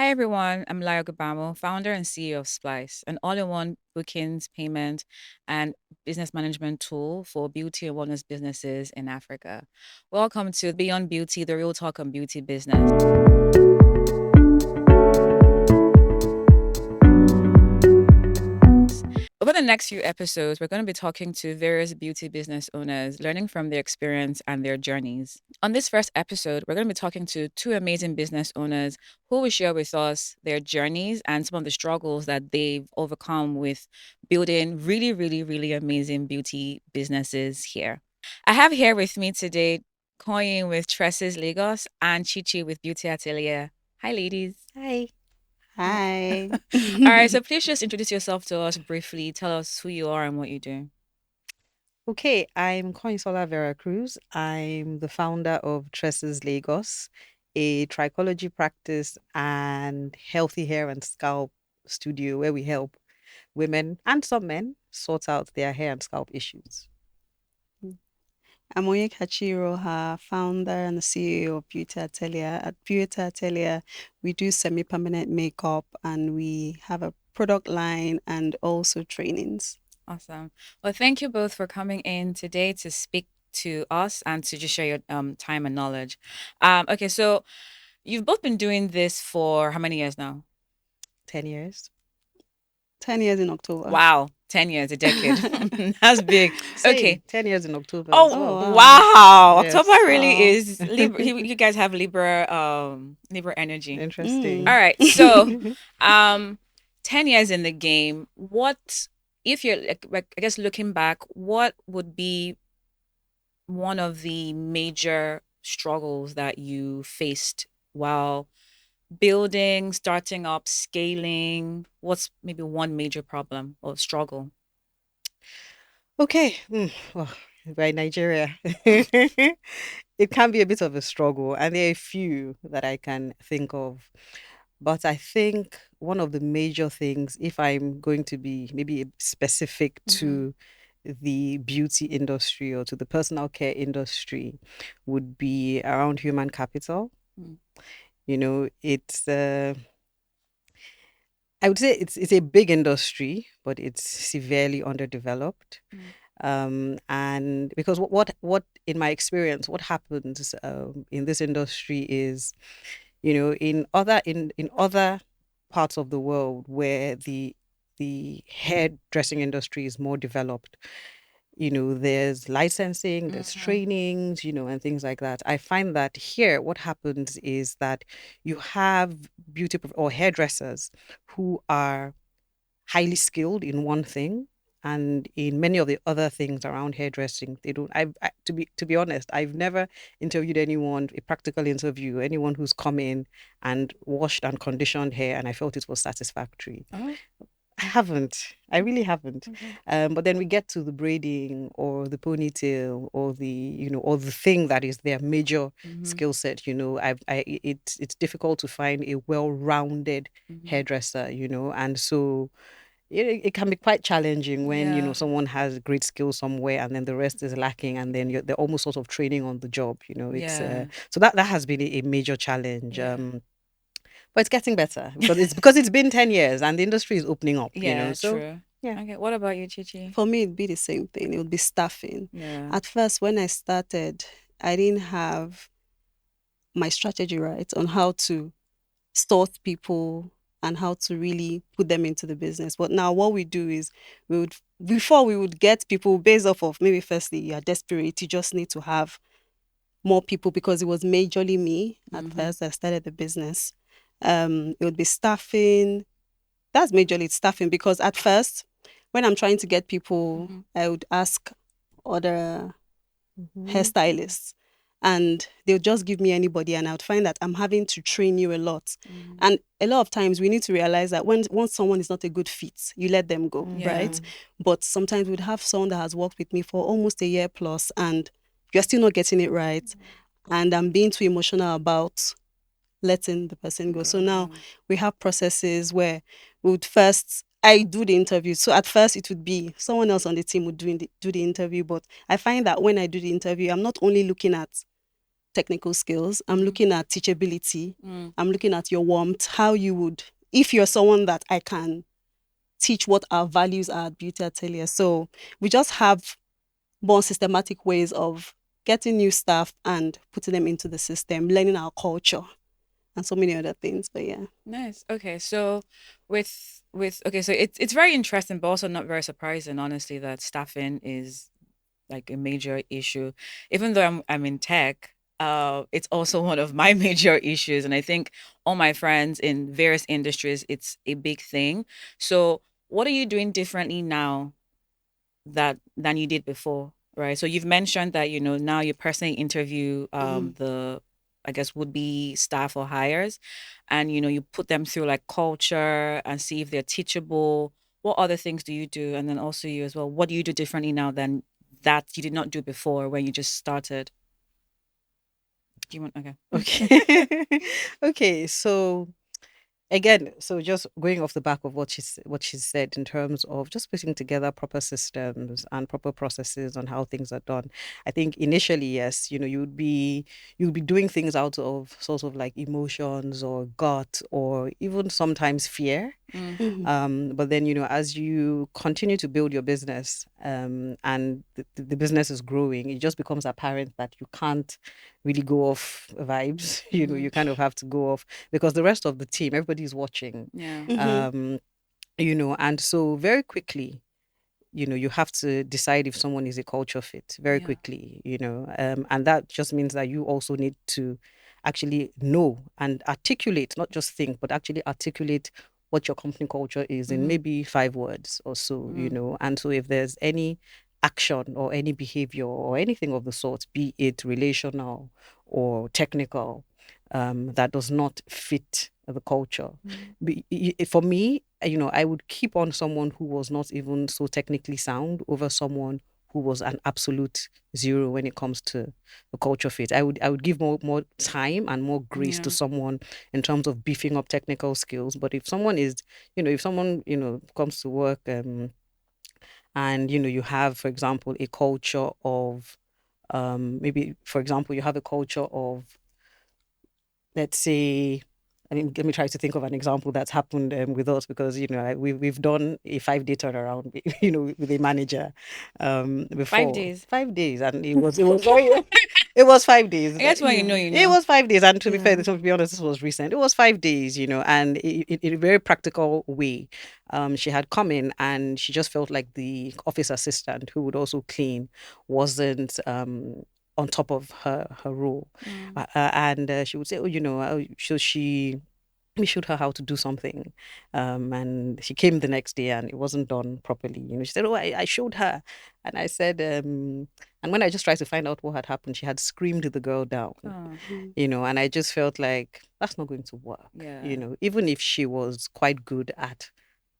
Hi everyone, I'm Layo, founder and CEO of Splice, an all-in-one bookings, payment, and business management tool for beauty and wellness businesses in Africa. Welcome to Beyond Beauty, the real talk on beauty business. Over the next few episodes, we're going to be talking to various beauty business owners, learning from their experience and their journeys. On this first episode, we're going to be talking to two amazing business owners who will share with us their journeys and some of the struggles that they've overcome with building really, really, really amazing beauty businesses here. I have here with me today Koyin with Tresses Lagos and Chichi with Beauty Atelier. Hi, ladies. Hi. Hi. All right, so please just introduce yourself to us briefly. Tell us who you are and what you do. Okay, I'm Koyinsola Vera-Cruz. I'm the founder of Tresses Lagos, a trichology practice and healthy hair and scalp studio where we help women and some men sort out their hair and scalp issues. I'm Onyekachi Iroha, founder and the CEO of Beauty Atelier. At Beauty Atelier, we do semi-permanent makeup and we have a product line and also trainings. Awesome. Well, thank you both for coming in today to speak to us and to just share your time and knowledge. Okay, so you've both been doing this for how many years now? 10 years. 10 years in October. Wow, 10 years, a decade. That's big. Same, Okay. 10 years in October as Oh, Oh, well. wow. wow. October Yes. really Wow. is Libra. You guys have Libra energy. Interesting. All Mm. right. So, um, 10 years in the game, what if you're like I guess looking back, what would be one of the major struggles that you faced while building, starting up, scaling? What's maybe one major problem or struggle? Okay. Well, we're in Nigeria. It can be a bit of a struggle, and there are a few that I can think of. But I think one of the major things, if I'm going to be maybe specific Mm-hmm. to the beauty industry or to the personal care industry, would be around human capital. Mm. It's I would say it's a big industry, but it's severely underdeveloped. Mm. And because what in my experience, what happens in this industry is, in other parts of the world where the hairdressing industry is more developed, there's licensing, there's Mm-hmm. trainings, and things like that. I find that here, what happens is that you have or hairdressers who are highly skilled in one thing, and in many of the other things around hairdressing they don't. To be honest, I've never interviewed anyone, a practical interview, anyone who's come in and washed and conditioned hair and I felt it was satisfactory. Oh, I haven't. I really haven't. okay. But then we get to the braiding or the ponytail or or the thing that is their major Mm-hmm. skill set. It's difficult to find a well-rounded Mm-hmm. hairdresser, and so it can be quite challenging when Yeah. someone has great skills somewhere and then the rest is lacking, and then they're almost sort of training on the job. It's Yeah. so that has been a major challenge. Yeah. But it's getting better because it's been 10 years and the industry is opening up. Yeah, So true. yeah. Okay, what about you, Chichi? For me, it'd be the same thing. It would be staffing. Yeah. At first, when I started, I didn't have my strategy right on how to sort people and how to really put them into the business. But now what we do is before we would get people based off of maybe firstly you're desperate, you just need to have more people because it was majorly me at Mm-hmm. first. I started the business. It would be staffing. That's majorly staffing because at first when I'm trying to get people, Mm-hmm. I would ask other Mhm. hairstylists and they'll just give me anybody and I would find that I'm having to train you a lot. Mm-hmm. And a lot of times we need to realize that once someone is not a good fit, you let them go, Yeah. right? Mhm. But sometimes we'd have someone that has worked with me for almost a year plus and you're still not getting it right. And I'm being too emotional about letting the person go. Go. So now Yeah. we have processes where we would first I do the interview. So at first it would be someone else on the team would do the interview, but I find that when I do the interview, I'm not only looking at technical skills. I'm Mhm. looking at teachability. Mm. I'm looking at your warmth, how you would, if you're someone that I can teach what our values are at Beauty Atelier. So we just have more systematic ways of getting new staff and putting them into the system, learning our culture and so many other things. But yeah. Nice. Okay, so with okay, so it's very interesting, but also not very surprising, honestly, that staffing is like a major issue. Even though I'm in tech, it's also one of my major issues, and I think all my friends in various industries, it's a big thing. So, what are you doing differently now that than you did before, right? So you've mentioned that now you personally interview Mm-hmm. the I guess would be staff or hires, and you put them through like culture and see if they're teachable. What other things do you do? And then also you as well, what do you do differently now than that you did not do before when you just started? Do you want okay? Okay. Okay. So again, so just going off the back of what she said in terms of just putting together proper systems and proper processes on how things are done. I think initially, yes, you'd be doing things out of sort of like emotions or gut or even sometimes fear. Mm, Mm-hmm. But then, as you continue to build your business, and the business is growing, it just becomes apparent that you can't really go off vibes. You mm, kind of have to go off because the rest of the team, everybody is watching. yeah. Mm-hmm. Um, and so very quickly, you have to decide if someone is a culture fit very Yeah. quickly, and that just means that you also need to actually know and articulate, not just think, but actually articulate what your company culture is in Mm, maybe 5 words or so, mm, and so if there's any action or any behavior or anything of the sort, be it relational or technical, that does not fit the culture. mm, For me, I would keep on someone who was not even so technically sound over someone who was an absolute zero when it comes to the culture fit. I would give more time and more grace to yeah. someone in terms of beefing up technical skills. But if someone comes to work, and you have, for example, a culture of, maybe for example you have a culture of, let's say, I mean, let me try to think of an example that's happened, with us, because we've done a 5 day turnaround, with a manager, 5 days. before 5 days, and it was very it was 5 days. I guess when you Yeah. know, you It know. was 5 days, and to be fair, Yeah. to be honest, this was recent. It was 5 days, and in a very practical way. She had come in and she just felt like the office assistant who would also clean wasn't on top of her role, Mm, and she would say, oh, so we showed her how to do something, and she came the next day and it wasn't done properly. She said, oh, I showed her, and I said, and when I just tried to find out what had happened, she had screamed the girl down. oh, Mm-hmm. And I just felt like that's not going to work. yeah. Even if she was quite good at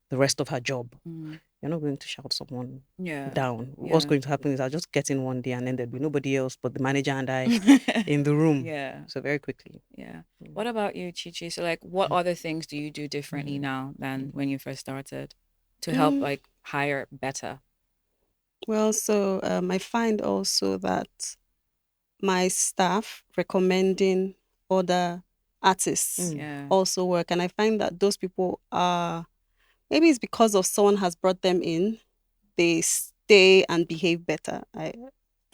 the rest of her job, Mm, you're not going to shout someone yeah. down. What's Yeah. going to happen is I'll just get in one day and then there'll be nobody else but the manager and I in the room. Yeah. So very quickly. Yeah. Mm. What about you, Chichi? So, like, what other things do you do differently now than when you first started to help, Mm. like, hire better? Well, so I find also that my staff recommending other artists Mm. Yeah. also work, and I find that those people are, maybe it's because of someone has brought them in, they stay and behave better.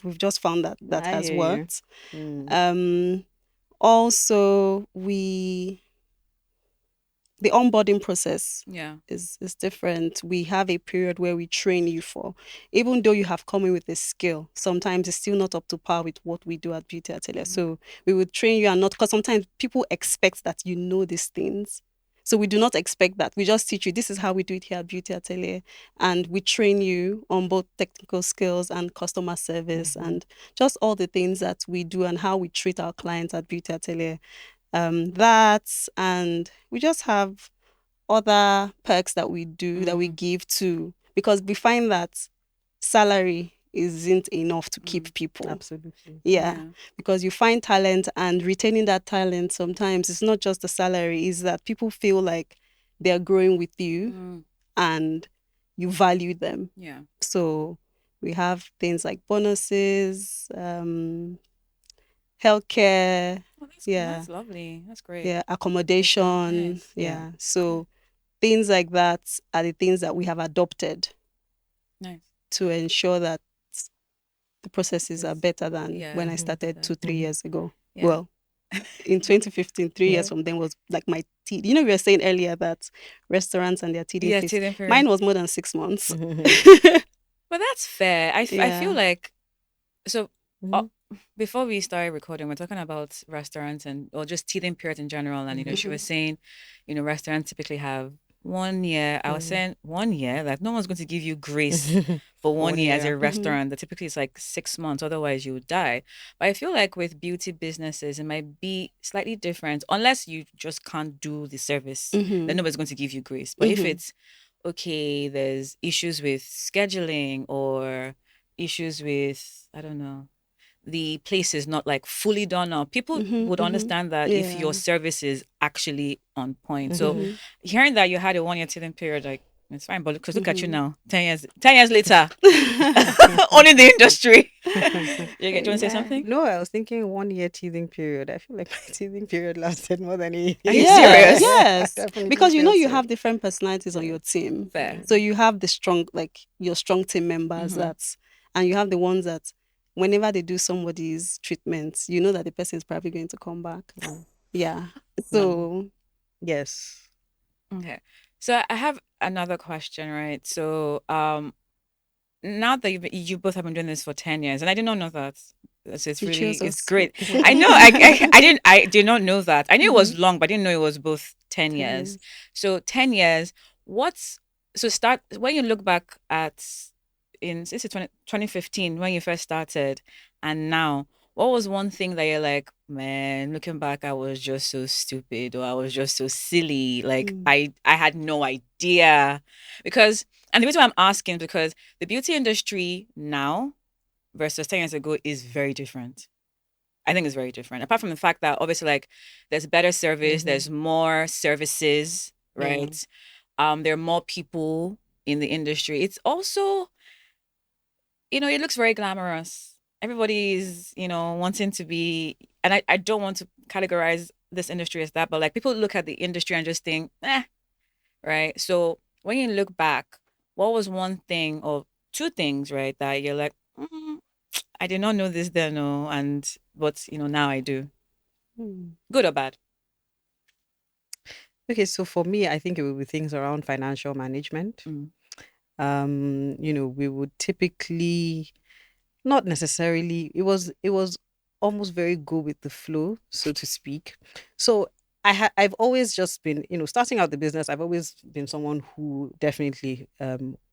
We've just found that that I has hear you. worked. Mm. Um, Also, the onboarding process Yeah. is different. We have a period where we train you for, even though you have come in with a skill, sometimes it's still not up to par with what we do at Beauty Atelier. Mhm. So we would train you, and not because sometimes people expect that you know these things. So we do not expect that. We just teach you, this is how we do it here at Beauty Atelier. And we train you on both technical skills and customer service Mhm. and just all the things that we do and how we treat our clients at Beauty Atelier. That, and we just have other perks that we do, that we Mm, give to, because we find that salary isn't enough to mm, keep people. Absolutely. Yeah, yeah. because you find talent, and retaining that talent sometimes it's not just the salary, is that people feel like they're growing with you Mm, and you value them. yeah. So we have things like bonuses, healthcare, Oh, that's yeah, that's lovely. That's great. yeah, accommodation, Nice. Yeah. yeah. So things like that are the things that we have adopted Nice. to ensure that the processes are It's better than when yeah. I started Better. 2, 3 years ago. Yeah. Well, in 2015, 3 years Yeah. from then was like my teeth. You know, we were saying earlier that restaurants and their teething Yeah. phase. Teething period. Mine was more than 6 months. But that's fair. I feel Yeah. like so. Uh, Mhm. before we started recording, we're talking about restaurants and or just teething periods in general. And Mhm. she Mhm. was saying, restaurants typically have 1 year. I was Mhm. saying 1 year, like no one's going to give you grace for For one one year as year. a Mhm. restaurant. That typically is like 6 months, otherwise you would die. But I feel like with beauty businesses, it might be slightly different unless you just can't do the service. Then Mhm. nobody's going to give you grace. But if Mhm. it's okay, there's issues with scheduling or issues with, I don't know, the place is not like fully done up, people Mhm. would Mhm. understand that if your Yeah. service is actually on point. So Mhm. Mhm. hearing that you had a 1 year teething period, like it's fine, but because look at you Mhm. now, 10 years later, owning the industry. Do you want to say something? Amen. No, I was thinking 1 year teething period. I feel like my teething period lasted more than a Are you Yes, year. serious? I yes. definitely Because you know felt you so. have different personalities on Yeah. your team. Fair. So you have the strong, like your strong team members Mm-hmm. and you have the ones that whenever they do somebody's treatment, you know that the person is probably going to come back. Mm. Yeah. Mm. So, Yes. Okay, so I have another question, right? So now that you both have been doing this for 10 years, and I did not know that. So it's you really, chose it's us. great. I know, I did not know that. I knew it Mm-hmm. was long, but I didn't know it was both 10 10 years. years. So 10 years, what's, so start, when you look back at, since 2015, when you first started, and now, what was one thing that you're like, man, looking back, I was just so stupid, or I was just so silly. Like, Mm. I had no idea. Because, and the reason why I'm asking, because the beauty industry now versus 10 years ago is very different. I think it's very different. Apart from the fact that obviously like there's better service, Mm-hmm. there's more services, Yeah. right? There are more people in the industry. It's also, it looks very glamorous. Everybody is, wanting to be, and I don't want to categorize this industry as that, but like people look at the industry and just think, right? So when you look back, what was one thing or two things, right, that you're like, I did not know this then, no, and but now I do. Mm. Good or bad? Okay, so for me, I think it would be things around financial management. Mm. We would typically not necessarily, it was almost very go with the flow, so to speak. So I've always just been, starting out the business, I've always been someone who definitely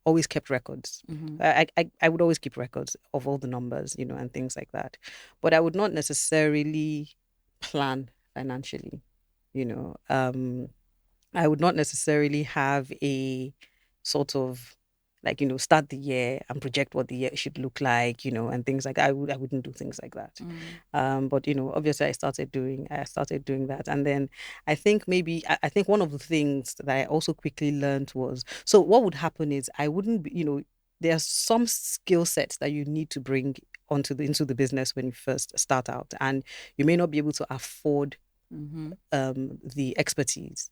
always kept records. Mm-hmm. I would always keep records of all the numbers, and things like that. But I would not necessarily plan financially, you know. I would not necessarily have a sort of like, start the year and project what the year should look like, and things like that. I wouldn't do things like that. Mm. But obviously I started doing that. And then I think maybe I think one of the things that I also quickly learned was, so what would happen is I wouldn't be, there are some skill sets that you need to bring into the business when you first start out, and you may not be able to afford Mm-hmm. the expertise.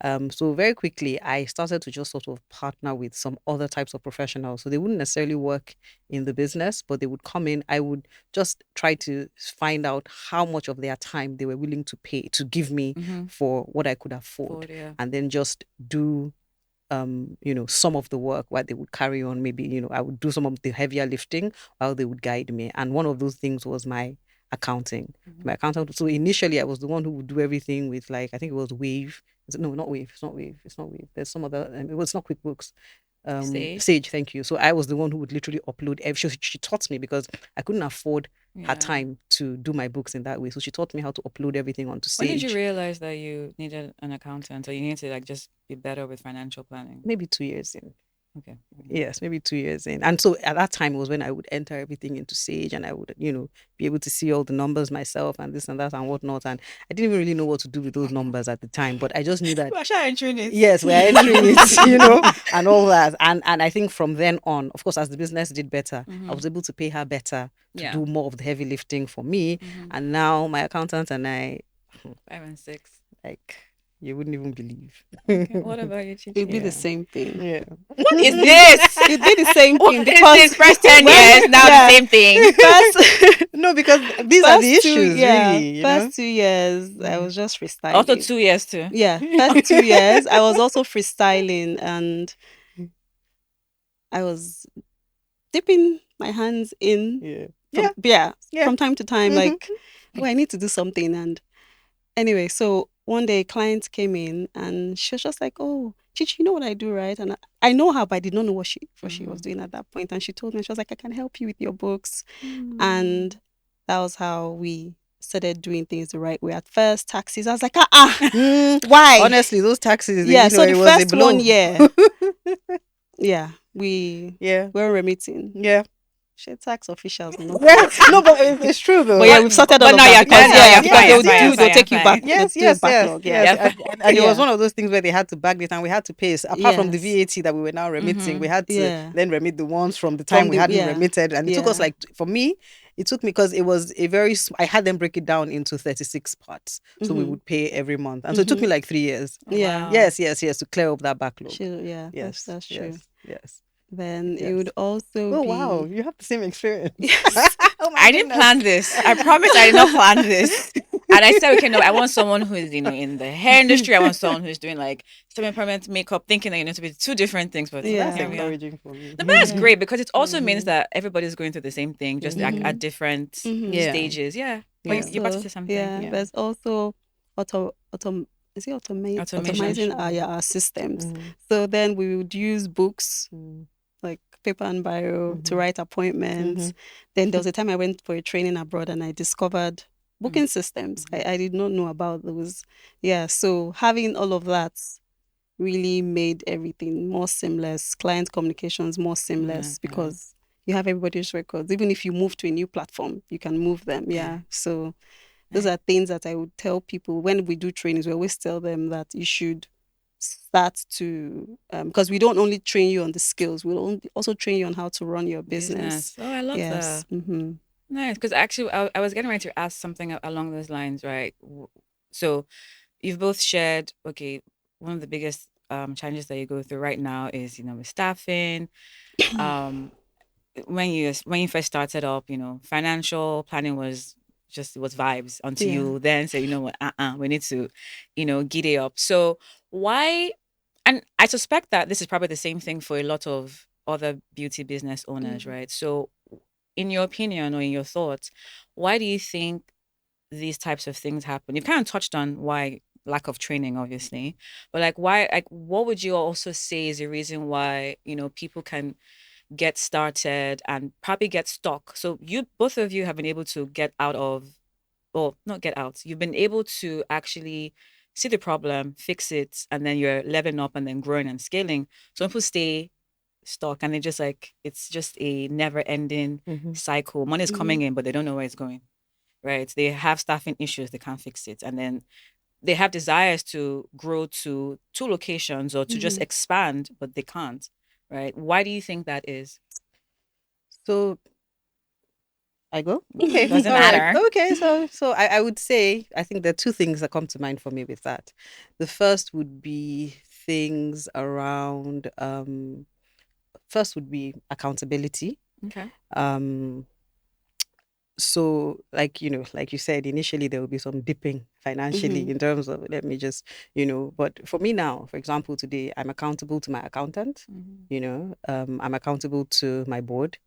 So very quickly, I started to just sort of partner with some other types of professionals. So they wouldn't necessarily work in the business, but they would come in. I would just try to find out how much of their time they were willing to pay to give me Mm-hmm. for what I could afford, Forward, yeah. and then just do some of the work while they would carry on. Maybe, I would do some of the heavier lifting while they would guide me. And one of those things was my accounting. Mm-hmm. My accountant. So initially I was the one who would do everything with, like, I think it was Wave. No, not Wave. It's not Wave. It's not Wave. There's some other, it was not QuickBooks. Sage. Sage, thank you. So I was the one who would literally upload she taught me, because I couldn't afford her Yeah. time to do my books in that way. So she taught me how to upload everything onto When did you Sage. realize that you needed an accountant or you need to like just be better with financial planning? Maybe 2 years in. Okay. Yes, maybe 2 years in. And so at that time was when I would enter everything into Sage, and I would, be able to see all the numbers myself and this and that and whatnot. And I didn't even really know what to do with those numbers at the time, but I just knew that We're actually entering it. yes, we're entering it, and all that. And I think from then on, of course, as the business did better, I was able to pay her better to Yeah. do more of the heavy lifting for me. Mhm. And now my accountant and I, 5 and 6. like, you wouldn't even believe. Okay. What about you, Chichi? It'd be Yeah. the same thing. Yeah. What is this? It'd be the same What thing is because this? First 10 when- years, now yeah. the same thing. first No, because these are the first issues, really, first 2 years I Mhm. was just freestyling. Also 2 years too. Yeah, first 2 years I was also freestyling, and I was dipping my hands in Yeah. from, Yeah. from time to time, Mhm. like, oh, I need to do something. And anyway, so one day a client came in and she was just like, oh, Chichi, you know what I do, right? And I know her, but I did not know what she was doing at that point. And she told me, she was like, I can help you with your books. And that was how we started doing things the right way. At first, taxis, I was like, why? Honestly, those taxes, Yeah, so the it was a first blow. 1 year, yeah, we Yeah. were remitting. Yeah. Shit, tax officials will not. Yeah. No, but it's true though. But yeah, we've sorted all But of now that you're because fine, yeah, you're because fine, they'll you're fine, they'll you're take you fine. back. Yes, they'll do a yes, backlog. yes, Yeah. yes. And it was Yeah. one of those things where they had to back it, and we had to pay. So apart from the Yes. VAT that we were now remitting, Mhm. we had to Yeah. then remit the ones from the time From we the hadn't remitted. And it took us Yeah. like, for me, it took me because it was a very. I had them break it down into 36 parts, so we Mhm. would pay every month, and so it took me Mhm. like 3 years. Yeah. Wow. Yes, yes, yes, to clear up that backlog. Yeah, Yes, that's true. yes, yes, Then it yes. would also Oh be wow, you have the same experience. yes. Oh my I didn't goodness. plan this. I promise I did not plan this. And I said, okay, no, I want someone who is, in the hair industry. I want someone who's doing like semi-permanent makeup, thinking that you need to be two different things. But Yeah. That's here we are. encouraging for me. No, but that's Yeah. great because it also means Mhm. that everybody's going through the same thing, just Mhm. at different Mhm. Yeah. stages. Yeah. But Yeah. you're about to Also, say something. yeah, Yeah. there's also is it Automation. automizing our systems. Mhm. So then we would use books Mhm. like paper and biro to Mhm. write appointments. Mhm. Then there was a time I went for a training abroad and I discovered booking systems. I did not know about those. Yeah, so having all of that really made everything more seamless, client communications more seamless because you have everybody's records. Even if you move to a new platform, you can move them. Yeah. So those are things that I would tell people when we do trainings. We always tell them that you should start to because we don't only train you on the skills, we'll also train you on how to run your business. Oh, I love Yes. that. Mm-hmm. Nice. Because actually, I was getting ready to ask something along those lines, right? So you've both shared, okay, one of the biggest challenges that you go through right now is, with staffing. Um, when you first started up, financial planning was just, it was vibes until Yeah. you then say, you know what, we need to, giddy up. So why? And I suspect that this is probably the same thing for a lot of other beauty business owners, right? So, in your opinion or in your thoughts, why do you think these types of things happen? You've kind of touched on why, lack of training, obviously, but like why, like what would you also say is a reason why, people can get started and probably get stuck? So you, both of you have been able to get out of, or not get out, you've been able to actually see the problem, fix it, and then you're leveling up and then growing and scaling. Some people stay stuck and they just like, it's just a never ending Mhm. cycle. Money's coming in, but they don't know where it's going, right? They have staffing issues, they can't fix it. And then they have desires to grow to two locations or to just expand, but they can't, right? Why do you think that is? So I go? Okay. Doesn't All right. matter. Okay. So I would say I think there are two things that come to mind for me with that. The first would be things around first would be accountability. Okay. Um so like you said, initially there will be some dipping financially in terms of let me just, but for me now, for example, today I'm accountable to my accountant, I'm accountable to my board.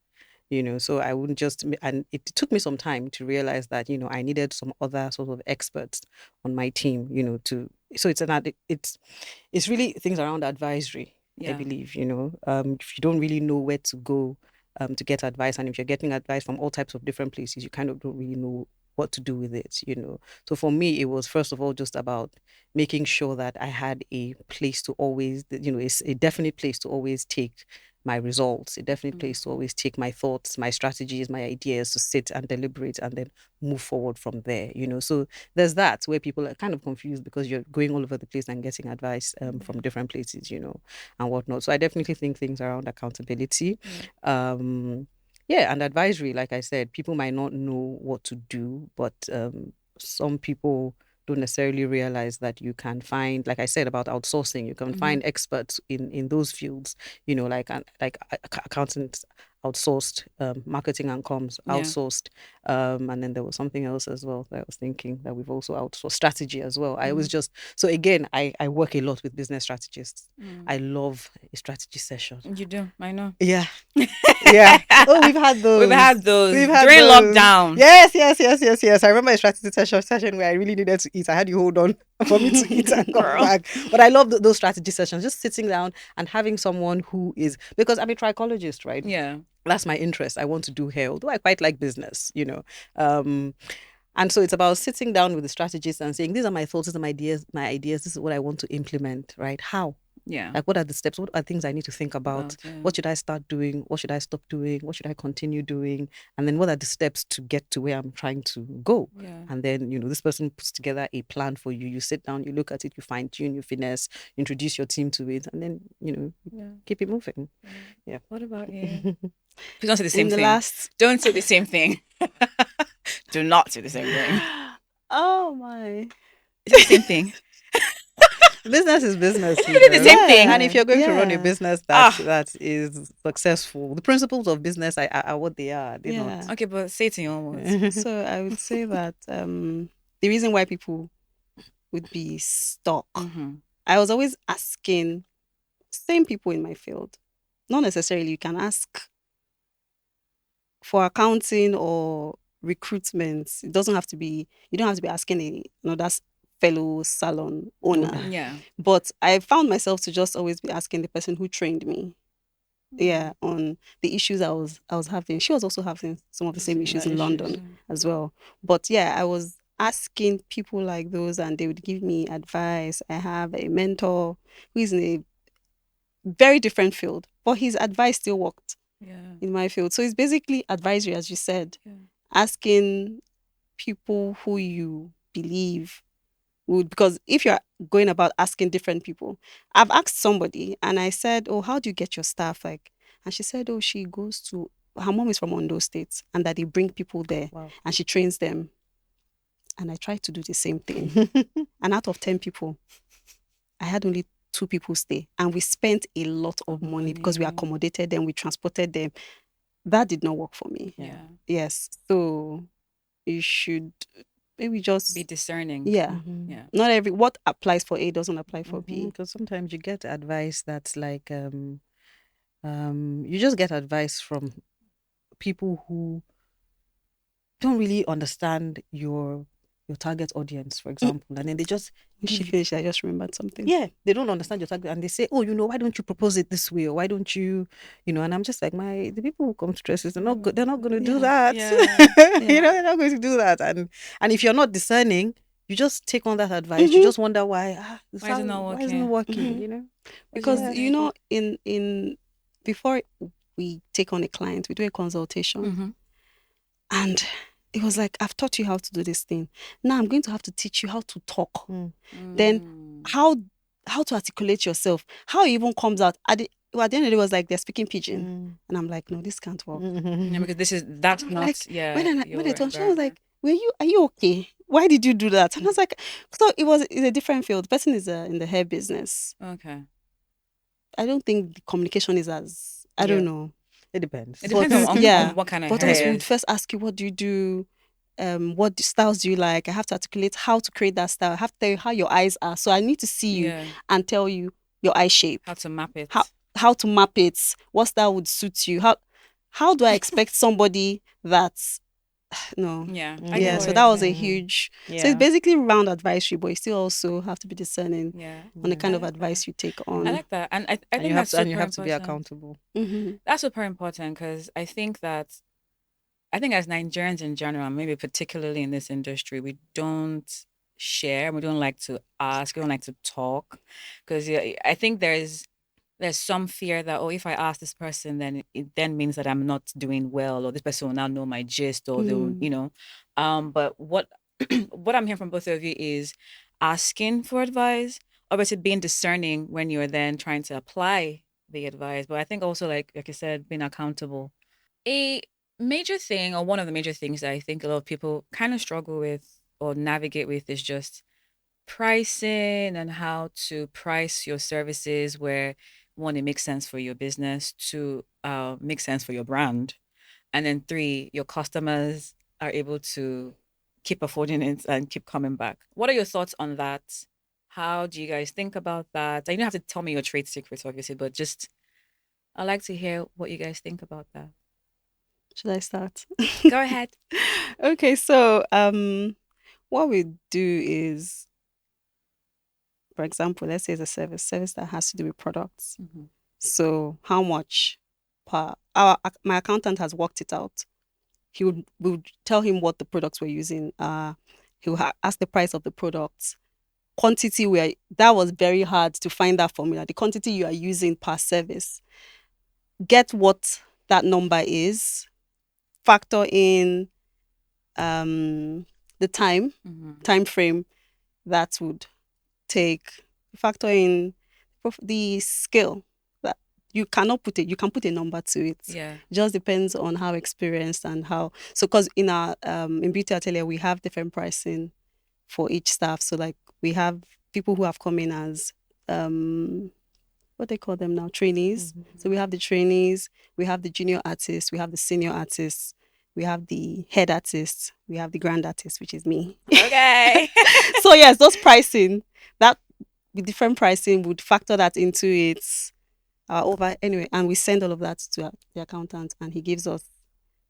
So I wouldn't just, and it took me some time to realize that, I needed some other sort of experts on my team, so it's really things around advisory, I Yeah. believe, if you don't really know where to go to get advice, and if you're getting advice from all types of different places, you kind of don't really know what to do with it, you know. So for me, it was first of all just about making sure that I had a place to always, you know, it's a definite place to always take my results, a definite place to always take my thoughts, my strategies, my ideas, to sit and deliberate and then move forward from there, you know. So there's that where people are kind of confused because you're going all over the place and getting advice from different places, you know, and whatnot. So I definitely think things around accountability. Yeah, and advisory, like I said, people might not know what to do, but some people don't necessarily realize that you can find, like I said about outsourcing, you can find experts in those fields, you know, like accountants outsourced, marketing and comms outsourced, and then there was something else as well that I was thinking that we've also outsourced, strategy as well. I was just, so again, I work a lot with business strategists. I love a strategy session. You do, I know. Yeah. Yeah. Oh, we've had those. We've had those We've had during those. lockdown. Yes. I remember a strategy session where I really needed to eat. I had you hold on for me to eat and come back. But I love those strategy sessions, just sitting down and having someone who is, because I'm a trichologist, right? Yeah. That's my interest. I want to do hair, although I quite like business, you know. And so it's about sitting down with the strategist and saying, these are my thoughts, these are my ideas, this is what I want to implement, right? How? Yeah. Like, what are the steps? What are things I need to think about? yeah. What should I start doing? What should I stop doing? What should I continue doing? And then what are the steps to get to where I'm trying to go? Yeah. And then, you know, this person puts together a plan for you. You sit down, you look at it, you fine tune, you finesse, introduce your team to it, and then, you know, keep it moving. Yeah. What about you? Please don't say the same In the thing. last, Don't say the same thing. Do not say the same thing. oh my, It's the same thing. Business is business. You It's the know. same thing. And if you're going to run a Yeah. business that is successful, the principles of business are what they are. They're Yeah. not. Okay, but say it in your own words. So I would say that the reason why people would be stuck, I was always asking same people in my field. Not necessarily you can ask for accounting or recruitment. It doesn't have to be, you don't have to be asking another fellow salon owner. Yeah. But I found myself to just always be asking the person who trained me. Yeah, on the issues I was having. She was also having some of the same issues in London as well. But yeah, I was asking people like those and they would give me advice. I have a mentor who is in a very different field, but his advice still worked in my field. So it's basically advisory, as you said, asking people who you believe would, because if you're going about asking different people, I've asked somebody and I said, oh, how do you get your staff? Like, and she said, oh, she goes to, her mom is from Ondo State and that they bring people there and she trains them. And I tried to do the same thing. And out of 10 people, I had only 2 people stay. And we spent a lot of money because we accommodated them, we transported them. That did not work for me. Yeah. Yes. So you should maybe just be discerning. Yeah. Yeah. Not what applies for A doesn't apply for B. Because sometimes you get advice that's like you just get advice from people who don't really understand your target audience, for example, and then they just She finished, I just remembered something. Yeah, they don't understand your target, and they say, "Oh, you know, why don't you propose it this way, or why don't you, you know?" And I'm just like, the people who come to Tresses, they're not good. They're not going to do that. You know, they're not going to do that. And if you're not discerning, you just take on that advice. You just wonder why Why is it not why isn't it working? You know, because you know, in before we take on a client, we do a consultation, and it was like, I've taught you how to do this thing. Now I'm going to have to teach you how to talk. Then how to articulate yourself. How it even comes out. At the end of the day, it was like they're speaking pidgin. And I'm like, no, this can't work. Yeah, because that's not, like, when I told her, I was like, are you okay? Why did you do that? And I was like, so it's a different field. The person is in the hair business. Okay. I don't think the communication is as, I don't know. It depends. It depends on what kind of But hair. us would first ask you, what do you do? What styles do you like? I have to articulate how to create that style. I have to tell you how your eyes are. So I need to see you and tell you your eye shape. How to map it. How to map it. What style would suit you? How do I expect somebody that's no. Yeah. Yeah. So that was a huge. So it's basically round advisory, but you still also have to be discerning on the kind of advice you take on. I like that, and I think you that's have to, super you have to be important. accountable. That's super important because I think that I think as Nigerians in general, maybe particularly in this industry, we don't share. We don't like to ask. We don't like to talk because I think there's some fear that, oh, if I ask this person, then it then means that I'm not doing well, or this person will now know my gist, or they'll, Mm. But what what I'm hearing from both of you is asking for advice, obviously being discerning when you're then trying to apply the advice. But I think also, like you said, being accountable. A major thing, or one of the major things that I think a lot of people kind of struggle with or navigate with, is just pricing and how to price your services where one, it makes sense for your business, two, make sense for your brand, and then three, your customers are able to keep affording it and keep coming back. What are your thoughts on that? How do you guys think about that? You don't have to tell me your trade secrets, obviously, but just I'd like to hear what you guys think about that. Should I start? Go ahead. Okay, so what we do is, for example, let's say it's a service that has to do with products. Mhm. So how much per our my accountant has worked it out. We would tell him what the products we're using are. He will ask the price of the products. Quantity where that was very hard to find that formula. The quantity you are using per service. Get what that number is. Factor in the Mhm. time frame that would take. Factor in the skill that you can put a number to it. Yeah. It just depends on how experienced and how. So because in our in Beauty Atelier we have different pricing for each staff. So like we have people who have come in as what they call them now, trainees. So we have the trainees, we have the junior artists, we have the senior artists, we have the head artists, we have the grand artist, which is me. Okay. So yes, those pricing, that with different pricing would factor that into its over anyway, and we send all of that to the accountant, and he gives us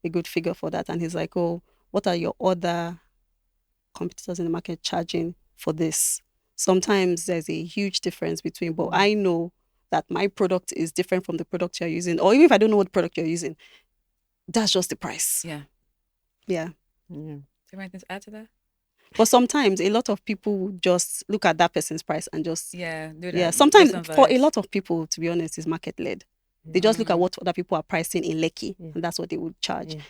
a good figure for that, and he's like, oh, what are your other competitors in the market charging for this? Sometimes there's a huge difference between, but I know that my product is different from the product you're using, or even if I don't know what product you're using, that's just the price. Yeah. Yeah. Yeah. Do you have anything to add to that? But sometimes a lot of people would just look at that person's price and just, Yeah, do yeah. that Sometimes based on for a vibes. lot of people, to be honest, is market led. They just look at Mm. what other people are pricing in Lekki, Yeah. and that's what they would charge. Yeah.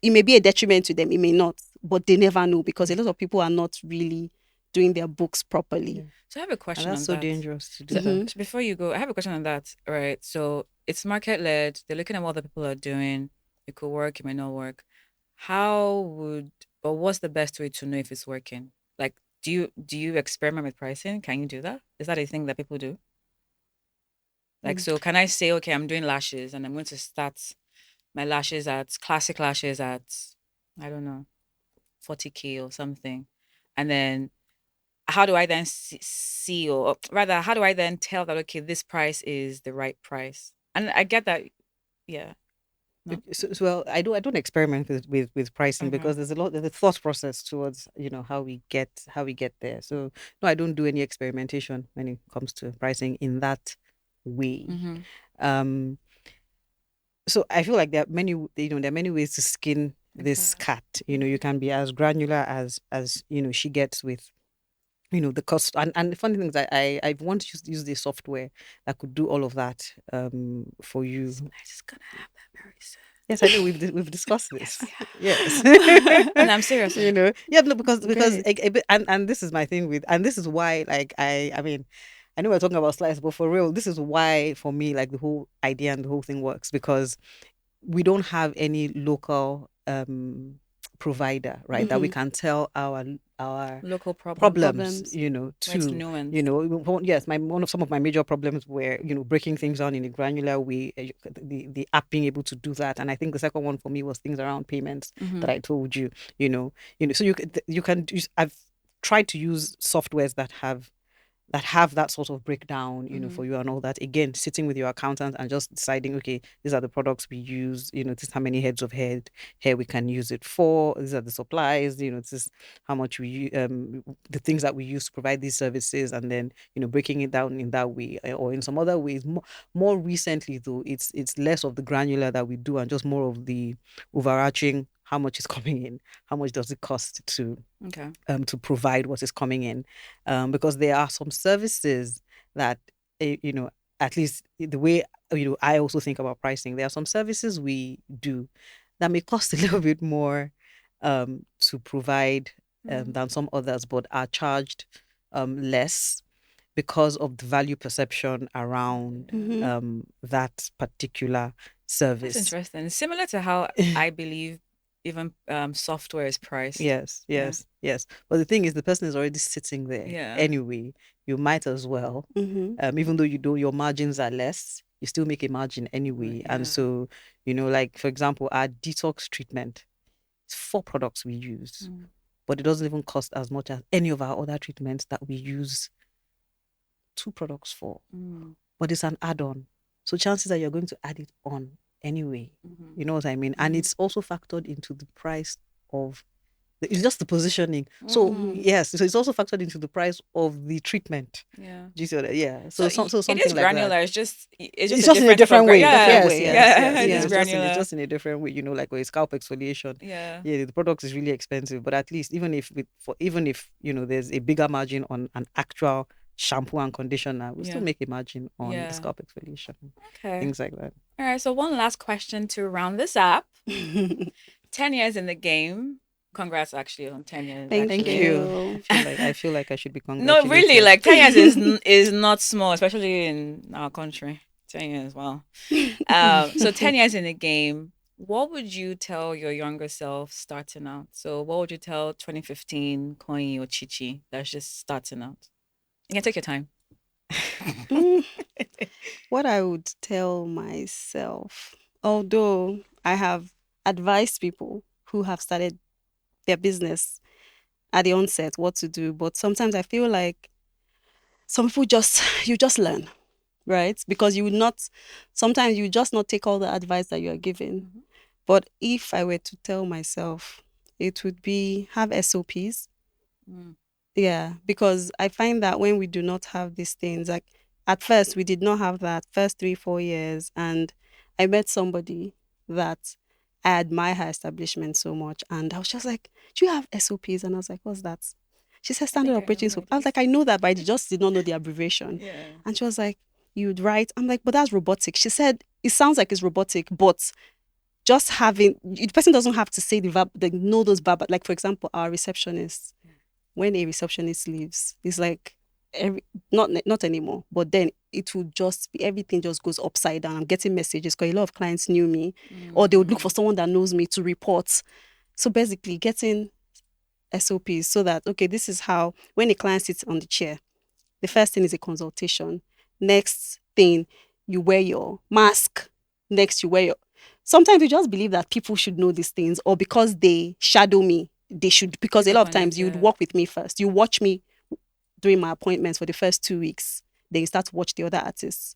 It may be a detriment to them, it may not, but they never know because a lot of people are not really doing their books properly. Yeah. So I have a And question that's on so that. dangerous to do So, Mhm. that. so before you go, I have a question on that. Right. So it's market led. They're looking at what other people are doing. It could work, it may not work. How would or what's the best way to know if it's working? Like, do you experiment with pricing? Can you do that? Is that a thing that people do? Like, Mm. so can I say, okay, I'm doing lashes and I'm going to start my lashes at classic lashes at, I don't know, 40K or something. And then how do I then see, or rather, how do I then tell that, okay, this price is the right price? And I get that. Yeah. No. Well, I don't experiment with pricing Okay. because there's a thought process towards how we get there. So no, I don't do any experimentation when it comes to pricing in that way. Mm-hmm. Um, so I feel like there are many ways to skin this Exactly. cat. You can be as granular as she gets with the cost. And the funny thing is I want to use the software that could do all of that for you. I just gonna have that very soon. Yes, I know we've discussed Yes, this. we have. Yes. And I'm serious. Yeah, no, because Great. and this is my thing with, and this is why, like, I mean, I know we're talking about slides, but for real, this is why for me, like, the whole idea and the whole thing works because we don't have any local provider, right, that we Mhm. can tell our Local problems problems, Problems. where it's to, nuanced. yes, some of my major problems were, breaking things down in a granular way, the app being able to do that. And I think the second one for me was things around payments Mm-hmm. that I told you, so you can use, I've tried to use softwares that have that have that sort of breakdown, Mhm. for you and all that. Again, sitting with your accountant and just deciding, okay, these are the products we use, this is how many heads of hair we can use it for. These are the supplies, this is how much the things that we use to provide these services, and then, breaking it down in that way, or in some other ways. More recently, though, it's less of the granular that we do and just more of the overarching, how much is coming in, how much does it cost Okay. to provide what is coming in, because there are some services that, at least the way, I also think about pricing. There are some services we do that may cost a little bit more to provide than some others, but are charged less because of the value perception around that particular That's service. interesting. Similar to how I believe even software is priced. Yes, yes, yes. But the thing is, the person is already sitting there Yeah. anyway. You might as well, even though your margins are less, you still make a margin anyway. Yeah. And so, like for example, our detox treatment, it's 4 products we use, but it doesn't even cost as much as any of our other treatments that we use 2 products for. But it's an add-on, so chances are you're going to add it on anyway. You know what I mean? And it's also factored into the price of. It's just the positioning. So yes, so it's also factored into the price of the treatment. Yeah. Do you see what Yeah. So So something it is like granular. that. It's just It's a just in a different way. Yeah. Yes, Yeah. yes. It Yeah. is granular. It's just in a different way. Like with scalp exfoliation. Yeah. Yeah, the product is really expensive, but at least even if there's a bigger margin on an actual shampoo and conditioner, we still make a margin on the scalp exfoliation. Okay. Things like that. All right. So one last question to round this up. 10 years in the game. Congrats, actually, on 10 years. Thank actually. you. I feel like I should be No, congratulated. really, like 10 years is not small, especially in our country. 10 years, wow. So 10 years in the game, what would you tell your younger self starting out? So what would you tell 2015 Koyin or Chichi that's just starting out? You can take your time. What I would tell myself, although I have advised people who have started their business at the onset what to do, but sometimes I feel like some people you just learn, right? Because sometimes you just not take all the advice that you are given. But if I were to tell myself, it would be have SOPs. Yeah, because I find that when we do not have these things, like at first we did not have that first 3-4 years, and I met somebody that I admire her establishment so much, and I was just like, "Do you have SOPs?" And I was like, "What's that?" She said, "Standard operating procedure." I was like, "I know that, but I just did not know the abbreviation." Yeah. And she was like, "You'd write." I'm like, "But that's robotic." She said, "It sounds like it's robotic, but just the person doesn't have to say the verb, they know those verb. Like for example, our receptionist, when a receptionist leaves, it's like not anymore. But then it will just be everything just goes upside down. I'm getting messages because a lot of clients knew me, or they would look for someone that knows me to report. So basically, getting SOPs so that okay, this is how when a client sits on the chair, the first thing is a consultation. Next thing, you wear your mask. Next, you wear your. Sometimes you just believe that people should know these things, or because they shadow me, they should. Because a lot of times you'd walk with me first. You watch me during my appointments for the first 2 weeks. Then you start to watch the other artists.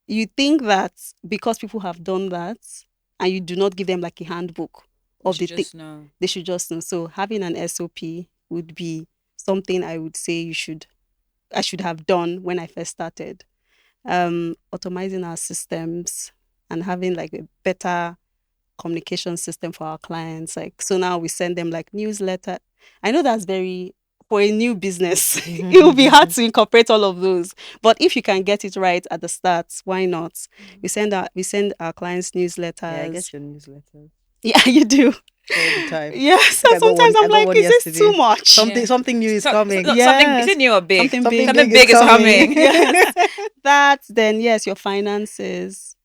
You think that because people have done that, and you do not give them like a handbook of the thing, they should just know. So having an SOP would be something I would say I should have done when I first started. Automizing our systems and having like a better communication system for our clients. Like, so now we send them like newsletter. I know that's for a new business, it will be hard to incorporate all of those. But if you can get it right at the start, why not? We send our clients newsletters. Yeah, I get your newsletters. Yeah, you do. All the time. Yes, so sometimes I'm like, is this too much? Something new is coming. Yes. Is it new or big? Something big is coming. Yes. That, then yes, your finances,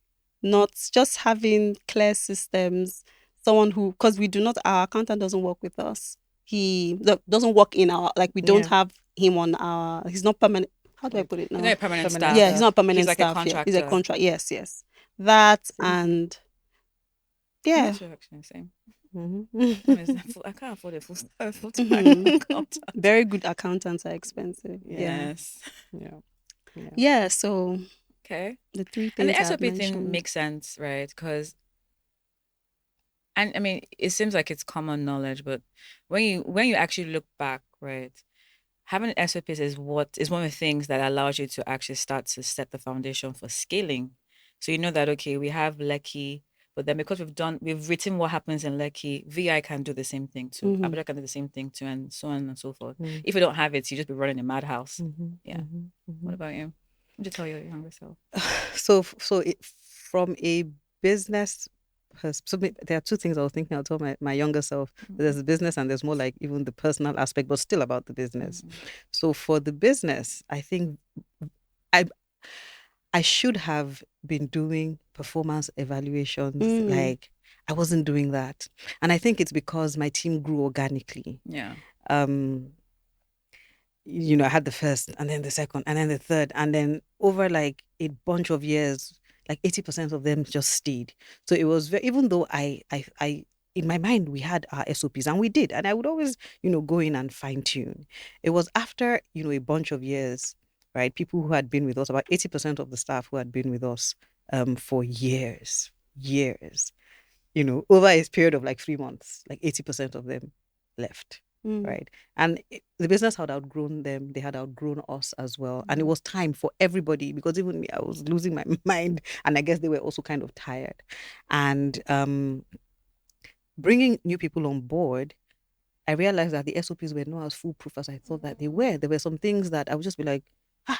not just having clear systems. Someone because our accountant doesn't work with us. He doesn't work in we don't have him on he's not permanent. How do I put it now? He's not a permanent staff. Yeah, he's not permanent staff. He's like a contractor. He's a contract. Yes. That and yeah. Same. I mean, I can't afford a full-time Mhm. accountant. Very good accountants are expensive. Yeah. Yes. Yeah. Yeah. Yeah. So Okay. the three And the things I had SOP thing mentioned. makes sense, right? Because and I mean, it seems like it's common knowledge, but when you actually look back, right, having SOPs is one of the things that allows you to actually start to set the foundation for scaling. So you know that okay, we have Lekki, but then because we've written what happens in Lekki, VI can do the same thing too. Mm-hmm. Abuja can do the same thing too, and so on and so forth. Mm. If you don't have it, you just be running a madhouse. Mhm, Yeah. mhm, What mhm. about you? What did you tell your younger self? From a business there are two things I was thinking. I'll tell my younger self. There's the business and there's more like even the personal aspect, but still about the business. Mhm. So for the business, I think I I should have been doing performance evaluations. Mm. Like I wasn't doing that. And I think it's because my team grew organically. Yeah. Um, I had the first and then the second and then the third. And then over like a bunch of years, like 80% of them just stayed. So it was even though in my mind, we had our SOPs and we did. And I would always, go in and fine tune. It was after, a bunch of years, right? People who had been with us, about 80% of the staff who had been with us for years, over a period of like 3 months, like 80% of them left. Mm. Right. And the business had outgrown them. They had outgrown us as well. And it Mhm. was time for everybody because even me, I was losing my mind. And I guess they were also kind of tired. And bringing new people on board, I realized that the SOPs were not as foolproof as I thought that they were. There were some things that I would just be like,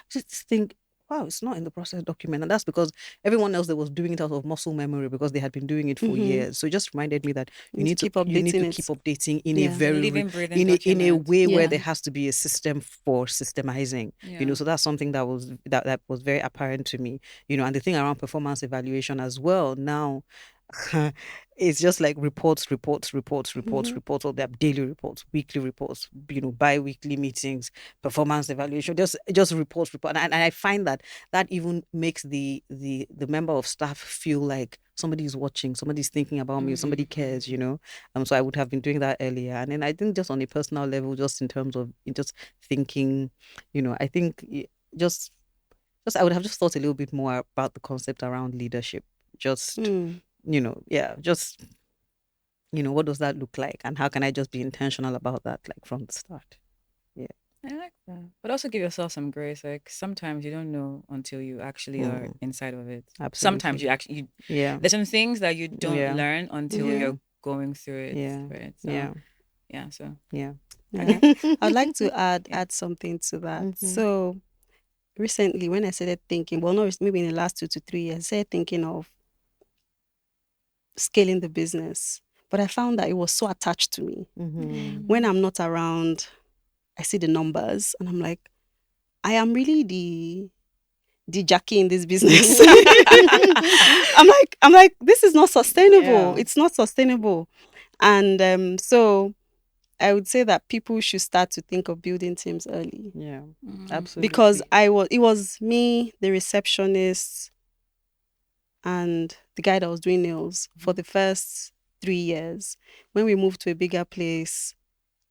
just think, wow, it's not in the process document. And that's because everyone else that was doing it out of muscle memory because they had been doing it for Mm-hmm. years. So it just reminded me that You need to keep you need updating to it. keep updating in a Yeah. A very living, breathing in a document. way where Yeah. there has to be a system for systemizing. Yeah. So that's something that was very apparent to me. And the thing around performance evaluation as well now. It's just like Mm-hmm. reports, all their daily reports, weekly reports, bi-weekly meetings, performance evaluation, just report. And I find that even makes the member of staff feel like somebody's watching, somebody's thinking about me, somebody cares, So I would have been doing that earlier. And then I think just on a personal level, just in terms of just thinking, I think just I would have just thought a little bit more about the concept around leadership. Just Mm. yeah, just, what does that look like? And how can I just be intentional about that, like from the start? Yeah. I like that. But also give yourself some grace. Like sometimes you don't know until you actually are Mm, inside of it. Sometimes absolutely. you actually Yeah. there's some things that you don't Yeah. learn until Mm-hmm. you're going through it. Yeah. Right. So Yeah. yeah. So Yeah. Yeah. okay. I'd like to Yeah. add something to that. Mm-hmm. So recently, when I started thinking, well, no, maybe in the last 2 to 3 years, I started thinking of scaling the business, but I found that it was so attached to me. Mm-hmm. When I'm not around, I see the numbers, and I'm like, I am really the Jackie in this business. I'm like, this is not sustainable. Yeah. It's not sustainable. And so I would say that people should start to think of building teams early Yeah. Mm. because Absolutely. it was me, the receptionist, and the guy that was doing nails for the first 3 years. When we moved to a bigger place,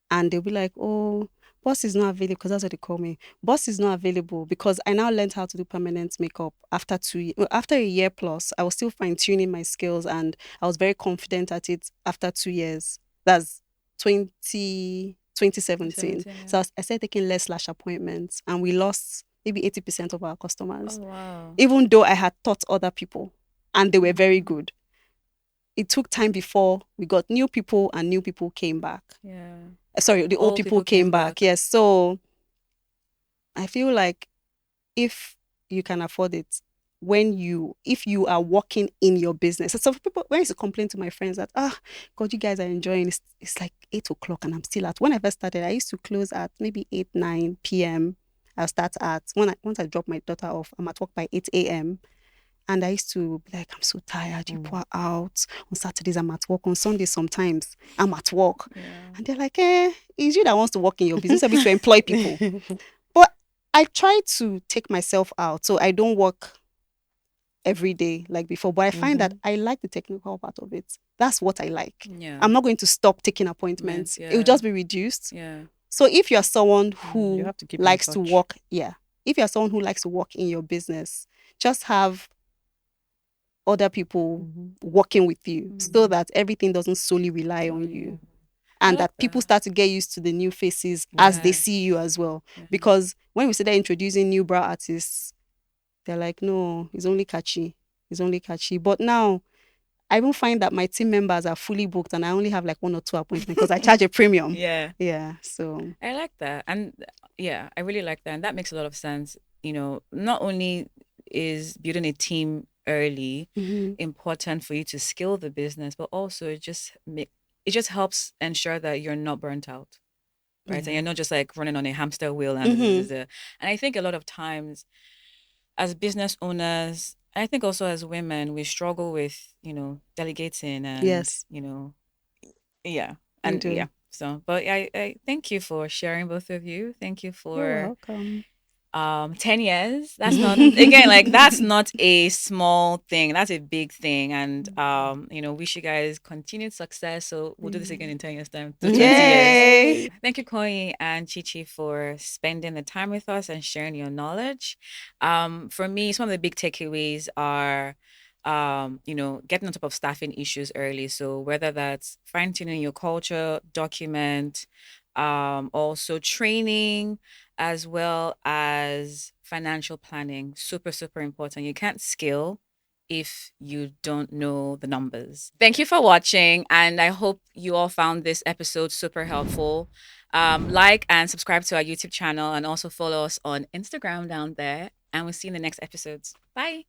and they'll be like, oh, boss is not available, because that's what they call me. Boss is not available, because I now learned how to do permanent makeup after after a year plus. I was still fine-tuning my skills, and I was very confident at it after 2 years. That's 2017. 17, yeah. So I started taking less slash appointments, and we lost maybe 80% of our Oh customers, wow. even though I had taught other people and they were very Mm. good. It took time before we got new people, and new people came back. Yeah. Sorry, the old Old people people came came back. back. Yes. So I feel like if you can afford it, if you are working in your business. So some people, when I used to complain to my friends that, God, you guys are enjoying, it's like 8 o'clock and I'm still at. When I first started, I used to close at maybe 8, 9 p.m. I'll start at, once I drop my daughter off, I'm at work by 8 a.m. And I used to be like, I'm so tired. People are out. On Saturdays, I'm at work. On Sundays, sometimes I'm at work. Yeah. And they're like, it's you that wants to work in your business. You're to employ people. But I try to take myself out. So I don't work every day like before. But I find that Mhm. I like the technical part of it. That's what I like. Yeah. I'm not going to stop taking Meant, appointments. It will yeah. just be reduced. Yeah. So if you're someone You who have to keep in likes to touch. work, yeah. If you're someone who likes to work in your business, just have other people Mhm. working with you so Mm. that everything doesn't solely rely Oh on yeah. you. I And like that people that. start to get used to the new faces as they Mhm. see Yes. you as well. Yeah. Because when we started introducing new bra artists, they're like, no, it's only catchy. It's only catchy. But now I even find that my team members are fully booked and I only have like 1 or 2 appointments because I charge a premium. Yeah. Yeah. So I like that. And yeah, I really like that. And that makes a lot of sense. Not only is building a team early mhm. important for you to scale the business, but also it just helps ensure that you're not burnt out. Right. And Yeah. you're not just like running on a hamster wheel and Mhm. and I think a lot of times as business owners, I think also as women, we struggle with, delegating and, Yes, yeah. we And yeah. do. So, but I thank you for sharing, both of you. Thank you You're for welcome. 10 years. That's not, again, like that's not a small thing. That's a big thing. And wish you guys continued success. So we'll do this again Yeah. in 10 years time to 20 years. Yay! Thank you, Koyin and Chichi, for spending the time with us and sharing your knowledge. For me, some of the big takeaways are getting on top of staffing issues early. So whether that's fine-tuning your culture, document, also training, as well as financial planning. Super, super important. You can't scale if you don't know the numbers. Thank you for watching, and I hope you all found this episode super helpful. Like and subscribe to our YouTube channel, and also follow us on Instagram down there. And we'll see you in the next episodes. Bye.